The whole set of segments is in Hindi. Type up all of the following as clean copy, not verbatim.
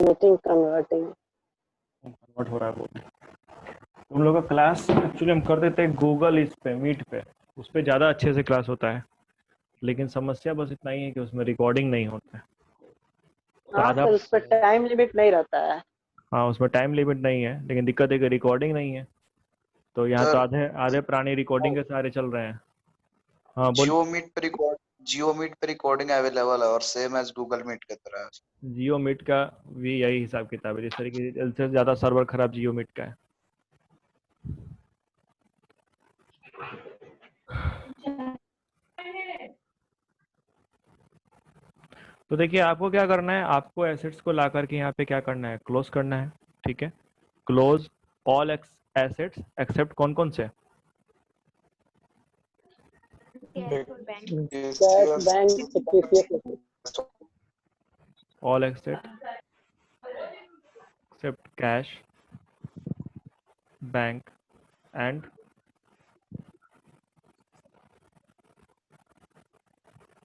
मीटिंग कन्वर्टिंग कन्वर्ट हो रहा है वो। तुम लोग का क्लास एक्चुअली हम कर देते हैं गूगल इस पे मीट पे, उस पे ज़्यादा अच्छे से क्लास होता है, लेकिन समस्या बस इतना ही है कि उसमें रिकॉर्डिंग नहीं होता है। तो हाँ आधा, सर, उस पर टाइम लिमिट नहीं रहता है। हाँ उसमें टाइम लिमिट नहीं है, लेकिन दिक्कत है कि रिकॉर्डिंग नहीं है। तो यहाँ तो सर आधे आधे प्राणी रिकॉर्डिंग के सहारे चल रहे हैं। हाँ बोल। जियो मीट पे रिकॉर्डिंग अवेलेबल है और सेम एज गूगल मीट की तरह है। जियो मीट का भी यही हिसाब किताब है, जिस तरीके से ज़्यादा सर्वर खराब जियो मीट का है। तो देखिए आपको क्या करना है, आपको एसेट्स को ला करके यहाँ पे क्या करना है, क्लोज करना है। ठीक है, क्लोज ऑल एसेट्स एक्सेप्ट कौन कौन से, cash bank fictitious all asset except cash bank and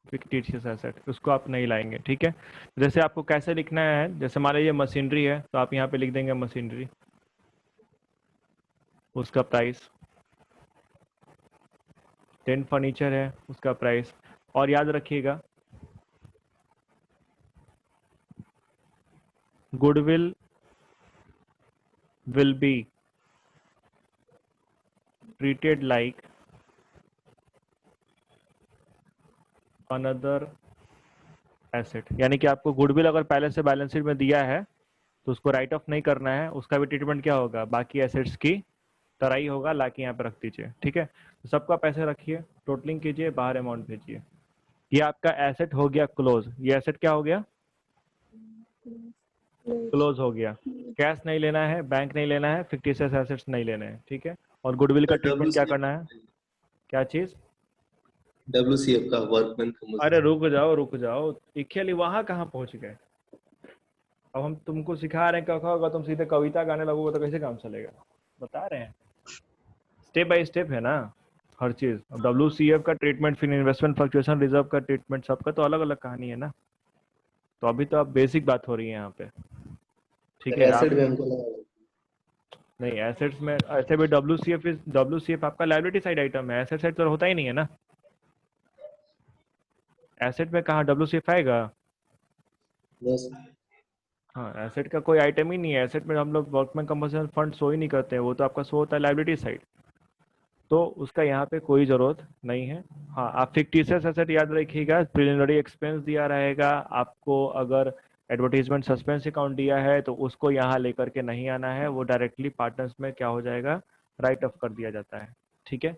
fictitious asset, उसको आप नहीं लाएंगे। ठीक है, जैसे आपको कैसे लिखना है, जैसे मान लीजिए मशीनरी है तो आप यहाँ पे लिख देंगे मशीनरी, उसका प्राइस। 10 फर्नीचर है, उसका प्राइस। और याद रखिएगा goodwill will be treated like another asset, यानी कि आपको गुडविल अगर पहले से बैलेंस शीट में दिया है तो उसको राइट ऑफ नहीं करना है, उसका भी ट्रीटमेंट क्या होगा, बाकी एसेट्स की तरह ही होगा, ला के यहाँ पे रख दीजिए। ठीक है, तो सबका पैसे रखिए, टोटलिंग कीजिए, बाहर अमाउंट भेजिए। ये आपका एसेट हो गया क्लोज, ये एसेट क्या हो गया, क्लोज हो गया। कैश नहीं लेना है, बैंक नहीं लेना है, फिक्टिशियस एसेट्स नहीं लेने हैं। ठीक है, और गुडविल का ट्रीटमेंट क्या करना है, क्या चीज, WCF का वर्कमैन अरे कंपल्सरी। रुक जाओ इक्वली वहां कहाँ पहुंच गए। अब हम तुमको सिखा रहे हैं क्या होगा, तुम सीधे कविता गाने लगोगे तो कैसे काम चलेगा, बता रहे हैं स्टेप बाय स्टेप है ना हर चीज। अब WCF का ट्रीटमेंट, फिर इन्वेस्टमेंट फ्लक्चुएशन रिजर्व का ट्रीटमेंट, सबका तो अलग अलग कहानी है ना। तो अभी तो अब बेसिक बात हो रही है यहाँ पे। ठीक है, आप एसिड में हमको लगा नहीं एसेट्स में ऐसे भी WCF आपका लायबिलिटी साइड आइटम है, एसेट साइड तो होता ही नहीं है ना। एसेट में कहाँ WCF आएगा, बस हाँ एसेट का कोई आइटम ही नहीं है। एसेट में हम लोग वर्कमैन कंपनसेशन फंड शो ही नहीं करते हैं, वो तो आपका शो होता है लायबिलिटी साइड, तो उसका यहाँ पे कोई ज़रूरत नहीं है। हाँ आप फिक्टिशियस एसेट याद रखिएगा, प्रिलिमिनरी एक्सपेंस दिया रहेगा आपको, अगर एडवर्टीजमेंट सस्पेंस अकाउंट दिया है तो उसको यहाँ लेकर के नहीं आना है, वो डायरेक्टली पार्टनर्स में क्या हो जाएगा, राइट ऑफ कर दिया जाता है। ठीक है,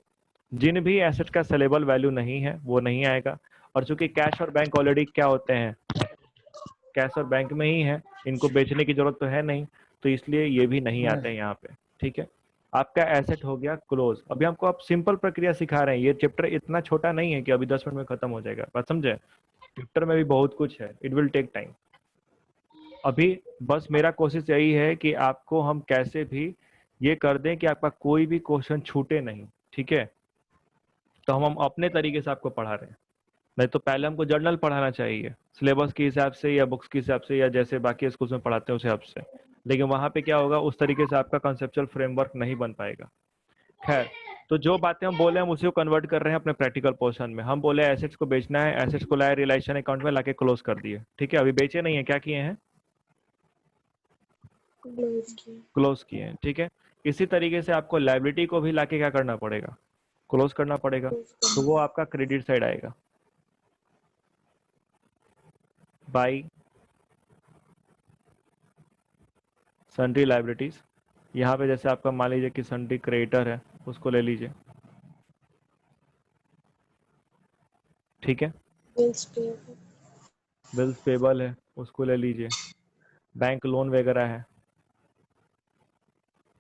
जिन भी एसेट का सेलेबल वैल्यू नहीं है वो नहीं आएगा। और चूंकि कैश और बैंक ऑलरेडी क्या होते हैं, कैश और बैंक में ही है, इनको बेचने की जरूरत तो है नहीं, तो इसलिए ये भी नहीं आते हैं यहाँ पे। ठीक है, आपका एसेट हो गया क्लोज। अभी हमको आप सिंपल प्रक्रिया सिखा रहे हैं, ये चैप्टर इतना छोटा नहीं है कि अभी 10 मिनट में खत्म हो जाएगा, बात समझे। चैप्टर में भी बहुत कुछ है, इट विल टेक टाइम। अभी बस मेरा कोशिश यही है कि आपको हम कैसे भी ये कर दें कि आपका कोई भी क्वेश्चन छूटे नहीं। ठीक है, तो हम अपने तरीके से आपको पढ़ा रहे हैं, नहीं तो पहले हमको जर्नल पढ़ाना चाहिए सिलेबस के हिसाब से या बुक्स के हिसाब से या जैसे बाकी स्कूल में पढ़ाते हैं उस हिसाब से, लेकिन वहाँ पे क्या होगा, उस तरीके से आपका कंसेप्चुअल फ्रेमवर्क नहीं बन पाएगा। खैर, तो जो बातें हम बोले हम उसी को कन्वर्ट कर रहे हैं अपने प्रैक्टिकल पोर्शन में। हम बोले एसेट्स को बेचना है, एसेट्स को लाए रिलेशन अकाउंट में लाके क्लोज कर दिए। ठीक है, अभी बेचे नहीं है, क्या किए हैं, क्लोज किए हैं। ठीक है, इसी तरीके से आपको लाइबिलिटी को भी लाके क्या करना पड़ेगा, क्लोज करना पड़ेगा, तो वो आपका क्रेडिट साइड आएगा। बाई सन्ड्री लाइबिलिटीज, यहाँ पे जैसे आपका मान लीजिए कि सन्ड्री क्रेडिटर है, उसको ले लीजिए। ठीक है, बिल्स पेबल है, उसको ले लीजिए। बैंक लोन वगैरह है,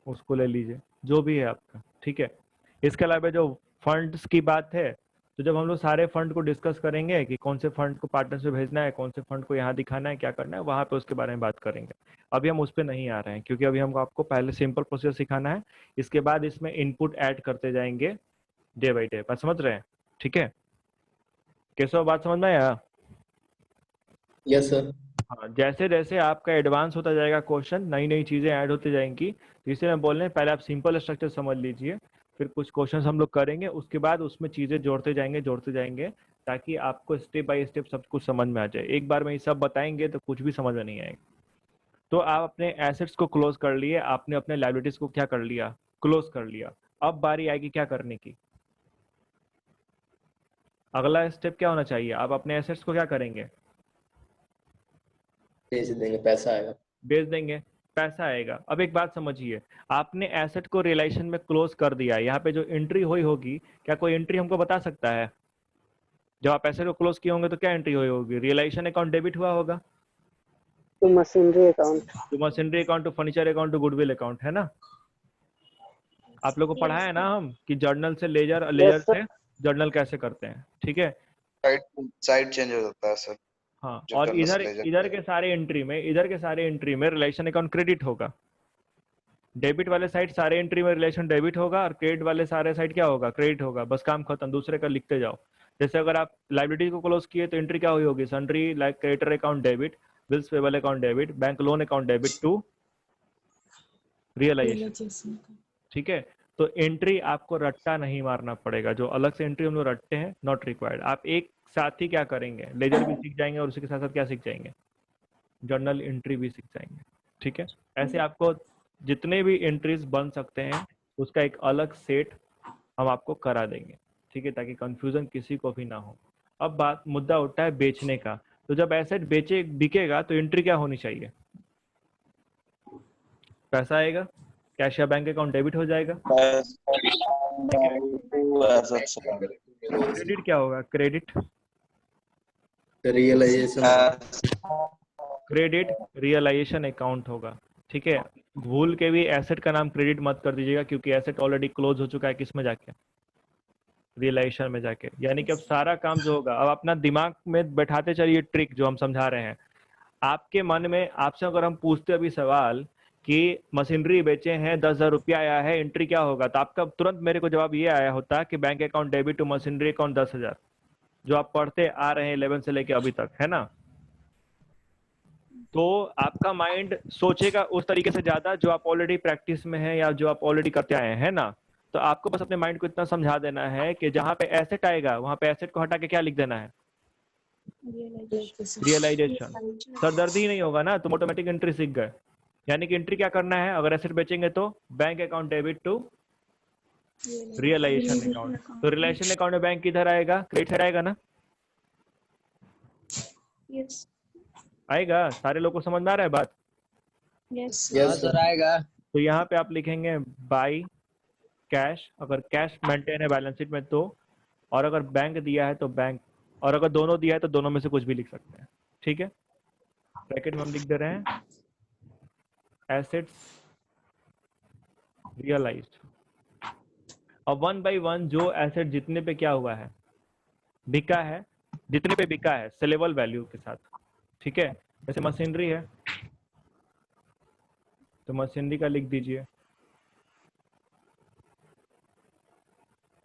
उसको ले लीजिए, जो भी है आपका। ठीक है, इसके अलावा जो फंड्स की बात है, तो जब हम लोग सारे फंड को डिस्कस करेंगे कि कौन से फंड को पार्टनर से भेजना है, कौन से फंड को यहाँ दिखाना है, क्या करना है, वहाँ पे उसके बारे में बात करेंगे। अभी हम उस पर नहीं आ रहे हैं, क्योंकि अभी हमको आपको पहले सिंपल प्रोसेस सिखाना है, इसके बाद इसमें इनपुट ऐड करते जाएंगे डे बाई डे। बात समझ रहे हैं। ठीक है, कैसे बात समझ में आया। Yes sir. हाँ, जैसे जैसे आपका एडवांस होता जाएगा क्वेश्चन, नई नई चीजें ऐड होती जाएंगी, तो इसलिए मैं बोल रहे हैं पहले आप सिंपल स्ट्रक्चर समझ लीजिए, फिर कुछ क्वेश्चन हम लोग करेंगे, उसके बाद उसमें चीजें जोड़ते जाएंगे, ताकि आपको स्टेप बाय स्टेप सब कुछ समझ में आ जाए। एक बार में ये सब बताएंगे तो कुछ भी समझ में नहीं आएगा। तो आप अपने एसेट्स को क्लोज कर लिए, आपने अपने लायबिलिटीज को क्या कर लिया, क्लोज कर लिया। अब बारी आएगी क्या करने की। अगला स्टेप क्या होना चाहिए, आप अपने एसेट्स को क्या करेंगे, बेच देंगे, पैसा आएगा। बेच देंगे, पैसा आएगा। अब एक बात समझिए, आपने एसेट को रियलाइजेशन में क्लोज कर दिया, यहाँ पे जो एंट्री हुई होगी, क्या कोई एंट्री हमको बता सकता है? जब आप एसेट को क्लोज किए होंगे तो क्या एंट्री हुई होगी? रियलाइजेशन अकाउंट डेबिट हुआ होगा, to machinery account. To machinery account, to furniture account, to goodwill account, है ना? आप लोग को पढ़ा है ना हम कि जर्नल से लेजर, लेजर यस सर। से जर्नल कैसे करते हैं, ठीक है? साइड चेंज हो जाता है सर, हाँ, जब और जर्नल से इधर लेजर इधर के सारे एंट्री में रिलेशन अकाउंट क्रेडिट होगा। डेबिट वाले साइड सारे एंट्री में रिलेशन डेबिट होगा, और क्रेडिट वाले सारे साइड क्या होगा, क्रेडिट होगा। बस काम खत्म, दूसरे का लिखते जाओ। जैसे अगर आप लाइबिलिटी को क्लोज किए तो एंट्री क्या हुई होगी, sundry like creditor account debit, bills payable account debit, bank loan account debit to realisation, ठीक है? तो एंट्री आपको रट्टा नहीं मारना पड़ेगा, जो अलग से एंट्री हम लोग रटते हैं, नॉट रिक्वायर्ड। आप एक साथ ही क्या करेंगे, लेजर भी सीख जाएंगे और उसी के साथ साथ क्या सीख जाएंगे, जर्नल एंट्री भी सीख जाएंगे, ठीक है? ऐसे आपको जितने भी एंट्रीज बन सकते हैं उसका एक अलग सेट हम आपको करा देंगे, ठीक है, ताकि कंफ्यूजन किसी को भी ना हो। अब बात मुद्दा उठता है बेचने का। तो जब एसेट बेचे बिकेगा तो एंट्री क्या होनी चाहिए, पैसा आएगा, कैश या बैंक अकाउंट डेबिट हो जाएगा, क्रेडिट क्या होगा, credit realisation. Credit realisation account होगा, ठीक है? भूल के भी एसेट का नाम क्रेडिट मत कर दीजिएगा, क्योंकि एसेट ऑलरेडी क्लोज हो चुका है, किस में जाके, रियलाइजेशन में जाके। यानी कि अब सारा काम जो होगा, अब अपना दिमाग में बैठाते चलिए ट्रिक जो हम समझा रहे हैं। आपके मन में, आपसे अगर हम पूछते अभी सवाल कि मशीनरी बेचे हैं 10,000 रुपया आया है, एंट्री क्या होगा, तो आपका तुरंत मेरे को जवाब ये आया होता कि bank account debit to machinery account 10,000, जो आप पढ़ते आ रहे हैं 11 से लेके अभी तक, है ना? तो आपका माइंड सोचेगा उस तरीके से ज्यादा जो आप ऑलरेडी प्रैक्टिस में है या जो आप ऑलरेडी करते आए हैं ना। तो आपको बस अपने माइंड को इतना समझा देना है कि जहां पे एसेट आएगा वहां पे एसेट को हटा के क्या लिख देना है, रियलाइजेशन। सरदर्दी ही नहीं होगा ना, तो ऑटोमेटिक एंट्री सीख गए। यानी कि एंट्री क्या करना है, अगर एसेट बेचेंगे तो bank account debit to realisation account. तो रियलाइजेशन अकाउंट में बैंक किधर आएगा, क्रेडिट साइड आएगा ना, आएगा? सारे लोग को समझ में आ रहा है बात? यस सर आएगा। तो यहाँ पे आप लिखेंगे बाई कैश, अगर कैश मेंटेन है बैलेंस शीट में तो, और अगर बैंक दिया है तो बैंक, और अगर दोनों दिया है तो दोनों में से कुछ भी लिख सकते हैं, ठीक है? ब्रैकेट में हम लिख दे रहे हैं एसेट्स रियलाइज्ड। अब वन बाय वन जो एसेट जितने पे क्या हुआ है, बिका है, जितने पे बिका है सेलेबल वैल्यू के साथ, ठीक है? जैसे मशीनरी है तो मशीनरी का लिख दीजिए,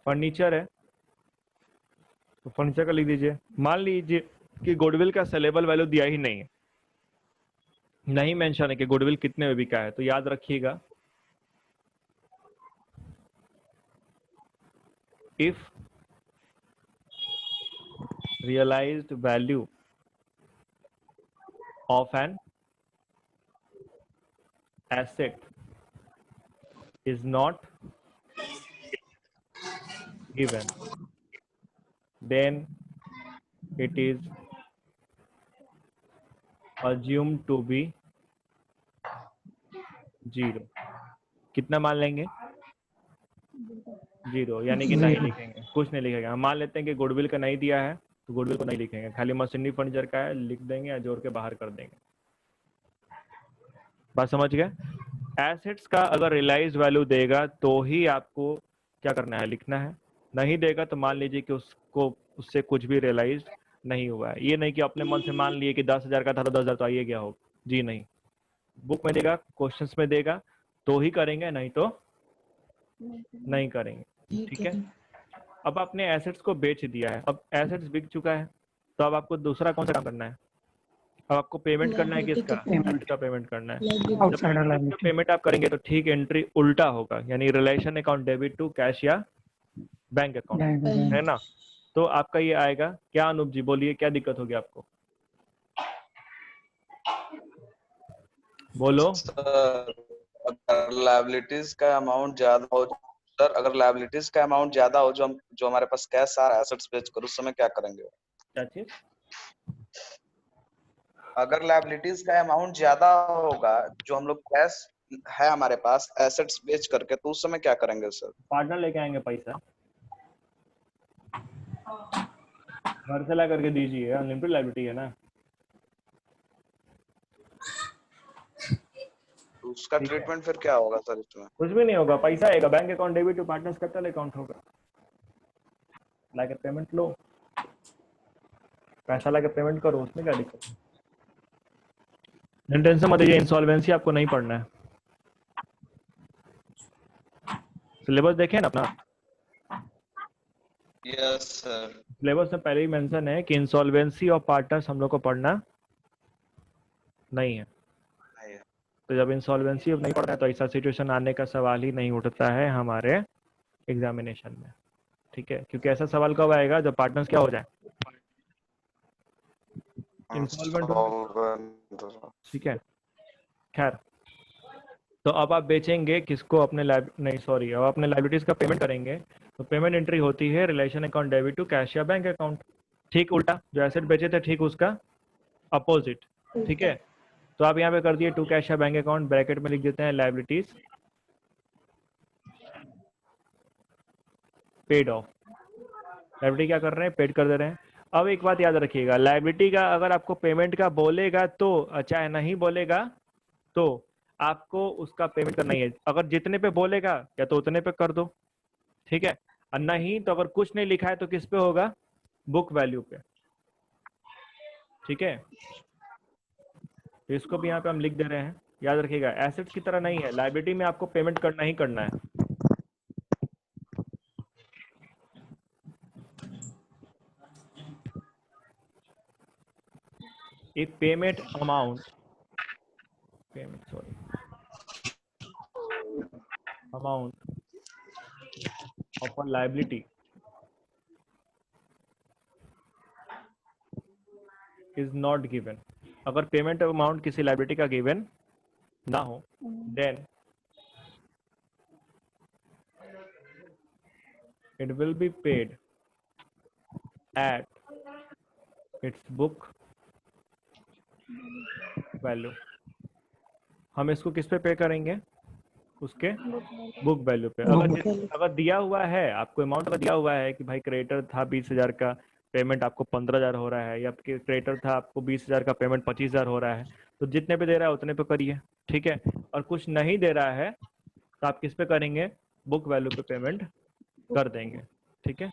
फर्नीचर है तो फर्नीचर का लिख दीजिए। मान लीजिए कि गुडविल का सेलेबल वैल्यू दिया ही नहीं है, नहीं मेंशन है कि गुडविल कितने में बिका है, तो याद रखिएगा if realized value of an asset is not given, then it is assumed to be zero। कितना मान लेंगे, जीरो, यानी कि नहीं लिखेंगे, कुछ नहीं लिखेंगे। हम मान लेते हैं कि गुडविल का नहीं दिया है तो गुडविल को नहीं लिखेंगे, खाली मशीनरी फर्नीचर का है लिख देंगे या जोड़ के बाहर कर देंगे। बात समझ गए? एसेट्स का अगर रियलाइज वैल्यू देगा तो ही आपको क्या करना है, लिखना है। नहीं देगा तो मान लीजिए कि उसको उससे कुछ भी रियलाइज नहीं हुआ है। ये नहीं कि अपने मन से मान लिए कि 10,000 का था तो 10,000 तो आइए गया हो, जी नहीं। बुक में देगा, क्वेश्चंस में देगा तो ही करेंगे, नहीं तो नहीं करेंगे, ठीक है? अब आपने एसेट्स को बेच दिया है, अब एसेट्स बिक चुका है, तो अब आपको दूसरा कौन सा काम करना है, अब आपको पेमेंट करना है Liability किसका? का payment. Asset का पेमेंट करना है। Liability. जब आउटसाइडर interest का लायबिलिटी। पेमेंट आप करेंगे तो ठीक एंट्री उल्टा होगा, यानी relation account debit to cash या बैंक अकाउंट, बैंक। है ना? तो आपका ये आएगा क्या? अनूप जी बोलिए, क्या दिक्कत होगी आपको? बोलो। सर अगर लाइबिलिटीज का अमाउंट ज्यादा हो, सर अगर लाइबिलिटीज का अमाउंट ज्यादा हो, जो हमारे पास कैश आ रहा है एसेट्स बेचकर, उस समय क्या करेंगे? क्या चीज? अगर लाइबिलिटीज का अमाउंट ज्यादा होगा, जो हम लोग कैश है हमारे पास एसेट्स बेच करके, तो उस समय क्या करेंगे सर? पार्टनर लेके आएंगे पैसा, घर से ला करके दीजिए, अनलिमिटेड लाइबिलिटी है ना। तो उसका ठीक है। ट्रीटमेंट फिर क्या होगा सर इसमें? कुछ भी नहीं होगा, पैसा आएगा, bank account debit to partners capital account होगा, लाके पेमेंट लो, पैसा लाके पेमेंट करो, उसमें क्या दिक्कत है? टेंशन मत लीजिए, इंसॉल्वेंसी आपको नहीं पढ़ना है। सिलेबस देखें ना अपना, यस सर। सिलेबस में पहले ही मेंशन है कि इंसॉल्वेंसी ऑफ पार्टनर्स हम लोग को पढ़ना नहीं है। तो जब इंसॉल्वेंसी नहीं पढ़ना है तो ऐसा सिचुएशन आने का सवाल ही नहीं उठता है हमारे एग्जामिनेशन में, ठीक है? क्योंकि ऐसा सवाल कब आएगा? जब पार्टनर्स क्या हो जाए, इंसॉल्वेंट हो, ठीक है? खैर, तो अब आप बेचेंगे किसको? अपने नहीं सॉरी, अब अपने लाइबिलिटीज का पेमेंट करेंगे, तो पेमेंट एंट्री होती है relation account debit to cash या बैंक अकाउंट, ठीक उल्टा, जो एसेट बेचे थे ठीक उसका अपोजिट, ठीक है? तो आप यहाँ पे कर दिए टू कैश या बैंक अकाउंट, ब्रैकेट में लिख देते हैं लाइबिलिटीज पेड ऑफ। लाइबिलिटी क्या कर रहे हैं? पेड कर दे रहे हैं। अब एक बात याद रखिएगा, लाइबिलिटी का अगर आपको पेमेंट का बोलेगा तो, चाहे नहीं बोलेगा तो आपको उसका पेमेंट करना ही है। अगर जितने पे बोलेगा या तो उतने पे कर दो, ठीक है? और नहीं तो अगर कुछ नहीं लिखा है तो किस पे होगा? बुक वैल्यू पे, ठीक है? तो इसको भी यहाँ पे हम लिख दे रहे हैं, याद रखिएगा एसेट्स की तरह नहीं है, लाइबिलिटी में आपको पेमेंट करना ही करना है। एक payment amount of a liability is not given. अगर पेमेंट अमाउंट किसी लाइबिलिटी का गिवन ना हो, then it will be paid at its book value। हम इसको किस पे पे करेंगे? उसके बुक वैल्यू पे। अगर दिया हुआ है आपको अमाउंट, अगर दिया हुआ है कि भाई क्रेडिटर था 20,000 का, पेमेंट आपको 15,000 हो रहा है, या क्रेडिटर था आपको 20,000 का, पेमेंट 25,000 हो रहा है, तो जितने पे दे रहा है उतने पे करिए, ठीक है? और कुछ नहीं दे रहा है तो आप किस पे करेंगे? बुक वैल्यू पे पेमेंट कर देंगे, ठीक है?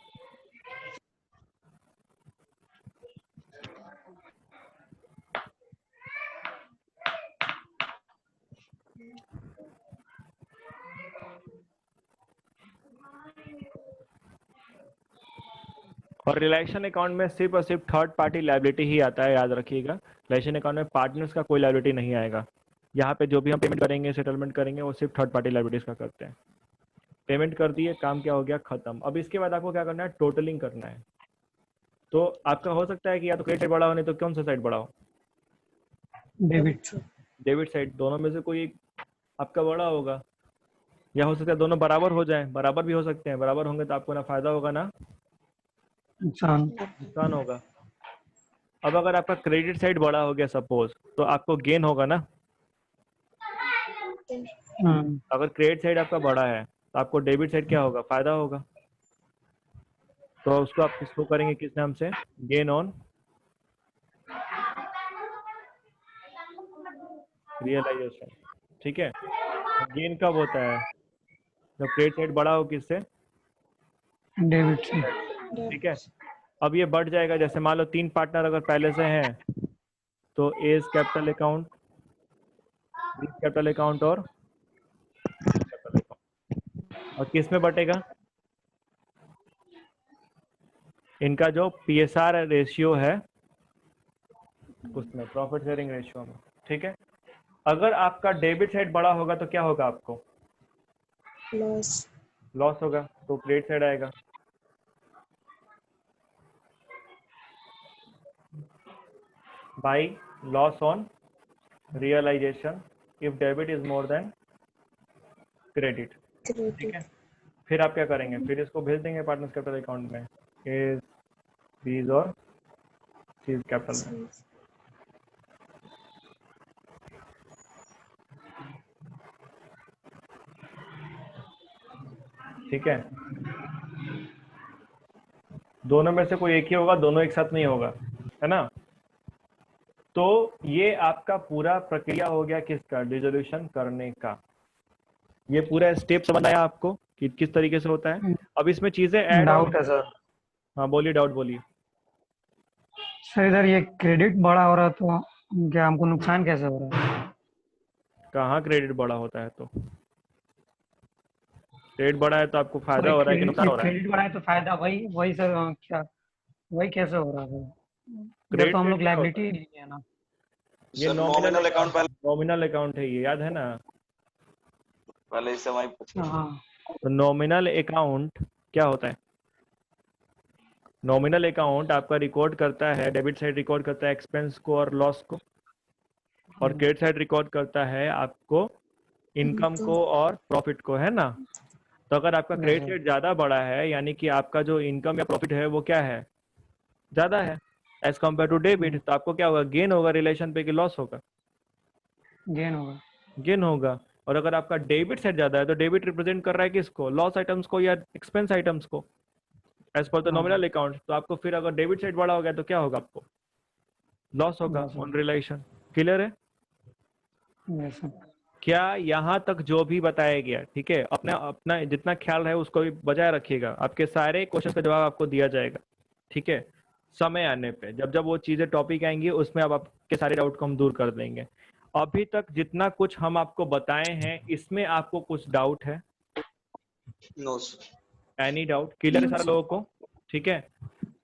और रिलेशन अकाउंट में सिर्फ और सिर्फ थर्ड पार्टी लायबिलिटी ही आता है, याद रखिएगा। रिलेशन अकाउंट में पार्टनर्स का कोई लायबिलिटी नहीं आएगा। यहाँ पे जो भी हम पेमेंट करेंगे, सेटलमेंट करेंगे, वो सिर्फ थर्ड पार्टी लायबिलिटीज का करते हैं। पेमेंट कर दिए, काम क्या हो गया? खत्म। अब इसके बाद आपको क्या करना है? टोटलिंग करना है। तो आपका हो सकता है कि या तो क्रेडिट साइड बड़ा हो, नहीं तो कौन सा साइड बड़ा हो? डेबिट। Debit side. दोनों में से कोई एक आपका बड़ा होगा, या हो सकता है दोनों बराबर हो जाए, बराबर भी हो सकते हैं। बराबर होंगे तो आपको ना फायदा होगा ना नुकसान होगा। अब अगर आपका क्रेडिट साइड बड़ा हो गया सपोज, तो आपको गेन होगा ना। अगर क्रेडिट साइड आपका बड़ा है तो आपको डेबिट साइड क्या होगा? फायदा होगा। तो उसको आप किसको करेंगे? किस नाम से? गेन ऑन रियलाइजेशन, ठीक है? गेन कब होता है? जब क्रेडिट साइड बड़ा हो किससे? डेबिट से। ठीक है। अब ये बढ़ जाएगा, जैसे मान लो 3 पार्टनर अगर पहले से हैं तो A's capital account, B capital account और कैपिटल अकाउंट। और किस में बटेगा? इनका जो पीएसआर रेशियो है उसमें प्रॉफिट शेयरिंग रेशियो में, ठीक है। अगर आपका डेबिट साइड बड़ा होगा तो क्या होगा, आपको लॉस। लॉस होगा, तो क्रेडिट साइड आएगा। By loss on realisation if debit is more than credit, ठीक क्रेडिट। है। फिर आप क्या करेंगे, फिर इसको भेज देंगे पार्टनर्स कैपिटल अकाउंट में, एज बीज और सीज कैपिटल में, ठीक है। दोनों में से कोई एक ही होगा, दोनों एक साथ नहीं होगा, है ना। तो ये आपका पूरा प्रक्रिया हो गया किसका, डिसोल्यूशन करने का। ये पूरा स्टेप समझ आया आपको कि किस तरीके से होता है। अब इसमें चीजें ऐड डाउट है सर। हाँ बोलिए, डाउट बोलिए। सर इधर ये क्रेडिट बड़ा हो रहा है तो क्या हमको नुकसान कैसे हो रहा है? कहाँ क्रेडिट बड़ा होता है, तो क्रेडिट बड़ा है तो आपको फायदा हो रहा है कि नुकसान हो रहा है? क्रेडिट बढ़ा है तो फायदा वही वही सर, क्या वही कैसे हो रहा है? इधर क्रेडिट तो हम लोग क्या होता लायबिलिटी नहीं है ना। ये सर नॉमिनल अकाउंट पहले नॉमिनल अकाउंट है, ये याद है ना। पहले इससे वही पूछा। हाँ तो नॉमिनल अकाउंट क्या होता है, नॉमिनल अकाउंट आपका रिकॉर्ड करता है, डेबिट साइड रिकॉर्ड करता है एक्सपेंस को और लॉस को, और क्रेडिट साइड रिकॉर्ड करता है आपको इनकम को और प्रॉफिट को, है ना। तो अगर आपका क्रेडिट साइड ज्यादा बड़ा है, यानी कि आपका जो इनकम या प्रॉफिट है वो क्या है, ज्यादा है एज कम्पेयर टू डेबिट, तो आपको क्या होगा, गेन होगा रिलेशन पे कि लॉस होगा, गेन होगा। गेन होगा। और अगर आपका डेबिट साइड ज्यादा है तो डेबिट रिप्रेजेंट कर रहा है किसको, लॉस आइटम्स को या एक्सपेंस आइटम्स को as per the nominal account. तो आपको फिर अगर डेबिट साइड बड़ा हो गया तो क्या होगा, आपको लॉस होगा ऑन रिलेशन। क्लियर है यस सर। क्या, यहाँ तक जो भी बताया गया, ठीक है। अपना अपना जितना ख्याल है उसको भी बजाय रखिएगा, आपके सारे क्वेश्चन का जवाब आपको दिया जाएगा, ठीक है। समय आने पे जब जब वो चीजें टॉपिक आएंगी उसमें अब आपके सारे डाउट को हम दूर कर देंगे। अभी तक जितना कुछ हम आपको बताए हैं इसमें आपको कुछ डाउट है, no sir. Any doubt, clear है सारे लोगों को, ठीक है।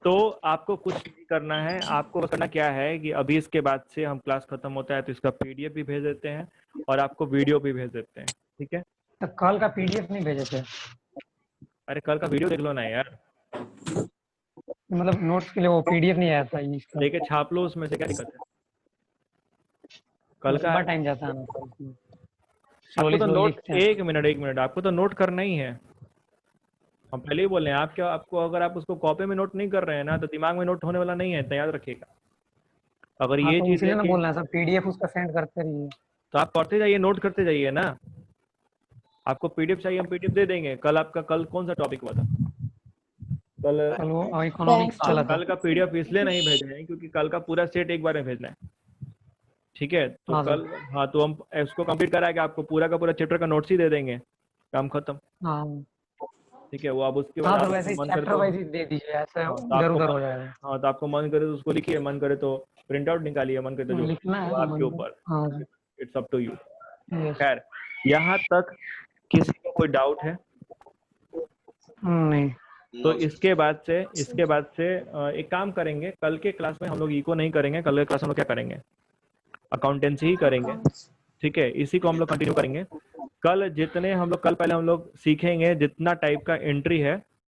तो आपको कुछ नहीं करना है, आपको करना क्या है कि अभी इसके बाद से हम क्लास खत्म होता है तो इसका पीडीएफ भी भेज देते हैं और आपको वीडियो भी भेज देते हैं, ठीक है। तो कल का पीडीएफ नहीं भेजे थे? अरे कल का वीडियो देख लो ना यार, मतलब नोट्स के लिए वो पीडीएफ नहीं आया था इसका। लेके छाप लो, उसमें से क्या दिक्कत है। कल का टाइम जाता है ना सर उसमें। आपको तो नोट, लिखते हैं। एक मिनट, आपको तो नोट करना ही है। हम पहले ही बोल रहे हैं, आप क्या, आपको अगर आप उसको कॉपी में नोट नहीं कर रहे हैं ना तो दिमाग में नोट होने वाला नहीं है, तो याद रखिएगा। अगर हाँ ये तो चीज इसलिए है ना कि बोल रहे हैं सर, पीडीएफ उसका सेंड करते रहिए। तो आप करते जाइए, नोट करते जाइए ना। आपको पीडीएफ चाहिए, हम पीडीएफ दे देंगे। कल आपका, कल कौन सा टॉपिक हुआ था, कल कल वो इकोनॉमिक्स चला था। कल का पीडीएफ इसलिए नहीं भेज रहे हैं क्योंकि कल का पूरा सेट एक बार में भेजना है, ठीक है। तो हाँ कल, हाँ तो हम इसको कंप्लीट कराएंगे, आपको पूरा का पूरा चैप्टर का नोट्स ही दे देंगे, काम खत्म, हाँ ठीक है। वो अब उसके हाँ बाद तो आपको वैसे ही मन करे चैप्टर तो, वाइज ही दे दीजिए, ऐसे हाँ, इधर उधर हो जाएगा। हाँ तो आपको मन करे तो उसको लिखिए, मन करे तो प्रिंट आउट निकालिए, मन करे तो जो लिखना है वो तो आपके मन ऊपर, हाँ it's up to you. Yes. खैर, यहाँ तक किसी को कोई डाउट है? नहीं तो इसके बाद से एक काम करेंगे, कल के क्लास में हम लोग इको नहीं करेंगे, कल के क्लास में हम लोग क्या करेंगे, अकाउंटेंसी ही करेंगे, ठीक है। इसी को हम लोग कंटिन्यू करेंगे। कल जितने हम लोग, कल पहले हम लोग सीखेंगे जितना टाइप का एंट्री है